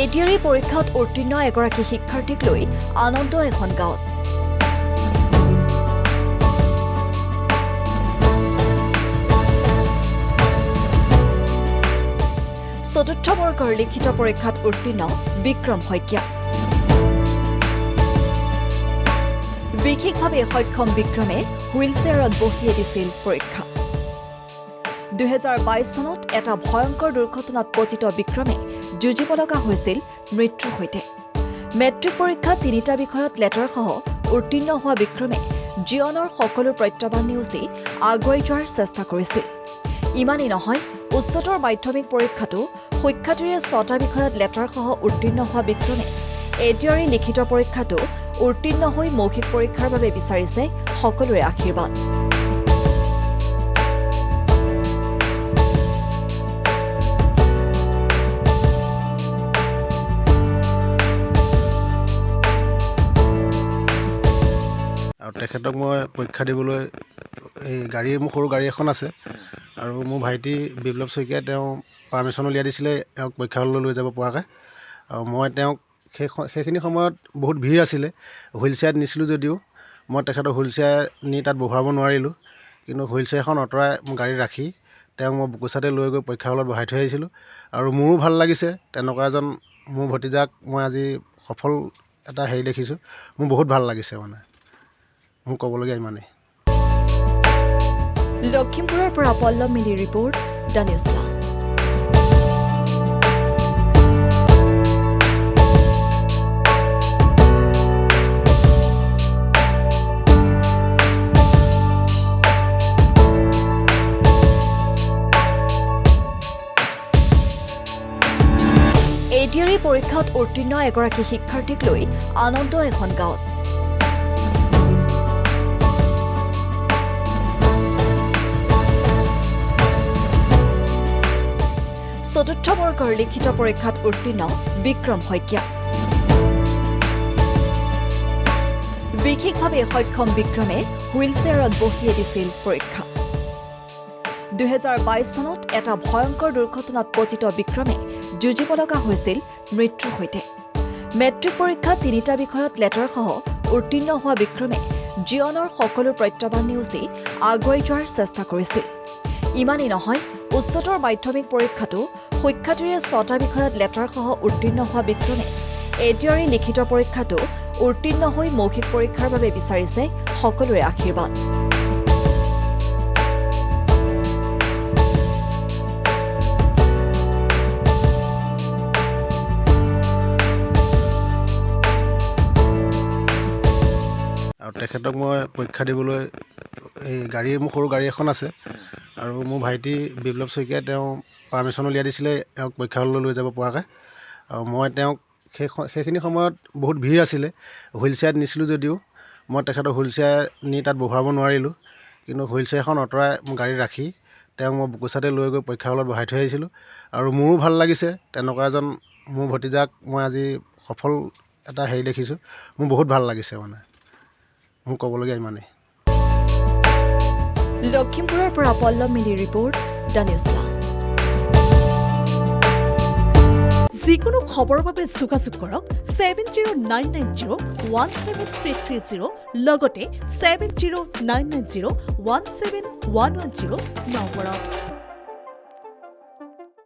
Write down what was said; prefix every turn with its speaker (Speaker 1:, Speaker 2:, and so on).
Speaker 1: ADRE পৰীক্ষাত উত্তীৰ্ণ এগৰাকী শিক্ষাৰ্থীক লৈ আনন্দ এখন গাঁৱত। চতুৰ্থ বৰ্গৰ লিখিত পৰীক্ষাত উত্তীৰ্ণ বিক্ৰম শইকীয়া। বিশেষভাৱে সক্ষম বিক্ৰমে হুইলচেয়াৰত বহিয়ে দিছিল পৰীক্ষা। 2022 চনত এটা ভয়ংকৰ দুৰ্ঘটনাত পতিত বিক্ৰমে যুঁজিব লগা হৈছিল মৃত্যুৰ সৈতে। মেট্ৰিক পৰীক্ষাত 3টা বিষয়ত লেটাৰসহ উত্তীৰ্ণ হোৱা বিক্ৰমে জীৱনৰ সকলো প্ৰত্যাহ্বান নেওচি আগুৱাই যোৱাৰ চেষ্টা কৰিছিল। ইমানেই নহয়, উচ্চতৰ মাধ্যমিক পৰীক্ষাতো সুখ্যাতিৰে 6টা বিষয়ত লেটাৰসহ উত্তীৰ্ণ হোৱা বিক্ৰমে এডিআৰই লিখিত পৰীক্ষাতো উত্তীৰ্ণ হৈ মৌখিক পৰীক্ষাৰ বাবে বিচাৰিছে সকলোৰে আশীৰ্বাদ।
Speaker 2: আৰু তেখেতক মই পৰীক্ষা দিবলৈ এই মোৰ সৰু গাড়ী এখন আছে আৰু মোৰ ভাইটি বিপ্লৱ শইকীয়াই তেওঁ পাৰ্মিশ্যন উলিয়াই দিছিলে তেওঁক পৰীক্ষা হললৈ লৈ যাব পৰাকৈ। আৰু মই তেওঁক সেইখিনি সময়ত বহুত ভিৰ আছিলে, হুইলচেয়াৰত নিছিলোঁ যদিও মই তেখেতক হুইলচেয়াৰ নি তাত বহুৱাব নোৱাৰিলোঁ। কিন্তু হুইলচেয়াৰখন আঁতৰাই মোৰ গাড়ীত ৰাখি তেওঁক মই বুকুচাতে লৈ গৈ পৰীক্ষা হলত বহাই থৈ আহিছিলোঁ। আৰু মোৰো ভাল লাগিছে, তেনেকুৱা এজন মোৰ ভতিজাক মই আজি সফল এটা দেখিছোঁ। মোৰ বহুত ভাল লাগিছে, মোৰ ক'বলগীয়া ইমানেই।
Speaker 1: লখিমপুৰৰ পৰা পল্লৱ মিলি report, the news plus. ADRE পৰীক্ষাত উত্তীৰ্ণ এগৰাকী শিক্ষাৰ্থীক লৈ আনন্দ এখন গাঁৱত। চতুৰ্থ বৰ্গৰ লিখিত পৰীক্ষাত উত্তীৰ্ণ বিক্ৰম শইকীয়া। বিশেষভাৱে সক্ষম বিক্ৰমে হুইলচেয়াৰত বহিয়ে দিছিল পৰীক্ষা। 2022 চনত এটা ভয়ংকৰ দুৰ্ঘটনাত পতিত বিক্ৰমে যুঁজিব লগা হৈছিল মৃত্যুৰ সৈতে। মেট্ৰিক পৰীক্ষাত 3টা বিষয়ত লেটাৰসহ উত্তীৰ্ণ হোৱা বিক্ৰমে জীৱনৰ সকলো প্ৰত্যাহ্বান নেওচি আগুৱাই যোৱাৰ চেষ্টা কৰিছিল। ইমানেই নহয়, উচ্চতৰ মাধ্যমিক পৰীক্ষাতো সুখ্যাতিৰে 6টা বিষয়ত লেটাৰসহ উত্তীৰ্ণ হোৱা বিক্ৰমে এডিআৰই লিখিত পৰীক্ষাতো উত্তীৰ্ণ হৈ মৌখিক পৰীক্ষাৰ বাবে বিচাৰিছে সকলোৰে আশীৰ্বাদ।
Speaker 2: আৰু তেখেতক মই পৰীক্ষা দিবলৈ এই মোৰ সৰু গাড়ী এখন আছে আৰু মোৰ ভাইটি বিপ্লৱ শইকীয়াই তেওঁ পাৰ্মিশ্যন উলিয়াই দিছিলে তেওঁক পৰীক্ষা হললৈ লৈ যাব পৰাকৈ। আৰু মই তেওঁক সেইখিনি সময়ত বহুত ভিৰ আছিলে, হুইলচেয়াৰত নিছিলোঁ যদিও মই তেখেতক হুইলচেয়াৰ নি তাত বহুৱাব নোৱাৰিলোঁ। কিন্তু হুইলচেয়াৰখন আঁতৰাই মোৰ গাড়ীত ৰাখি তেওঁক মই বুকুচাতে লৈ গৈ পৰীক্ষা হলত বহাই থৈ আহিছিলোঁ। আৰু মোৰো ভাল লাগিছে, তেনেকুৱা এজন মোৰ ভতিজাক মই আজি সফল এটা দেখিছোঁ। মোৰ বহুত ভাল লাগিছে, মোৰ ক'বলগীয়া ইমানেই।
Speaker 1: লখিমপুৰৰ পৰা পল্লৱ মিলি ৰিপৰ্ট, দ্য নিউজ প্লাছ।
Speaker 3: যিকোনো খবৰৰ বাবে যোগাযোগ কৰক 7099017330 লগতে 7099017110 নম্বৰত।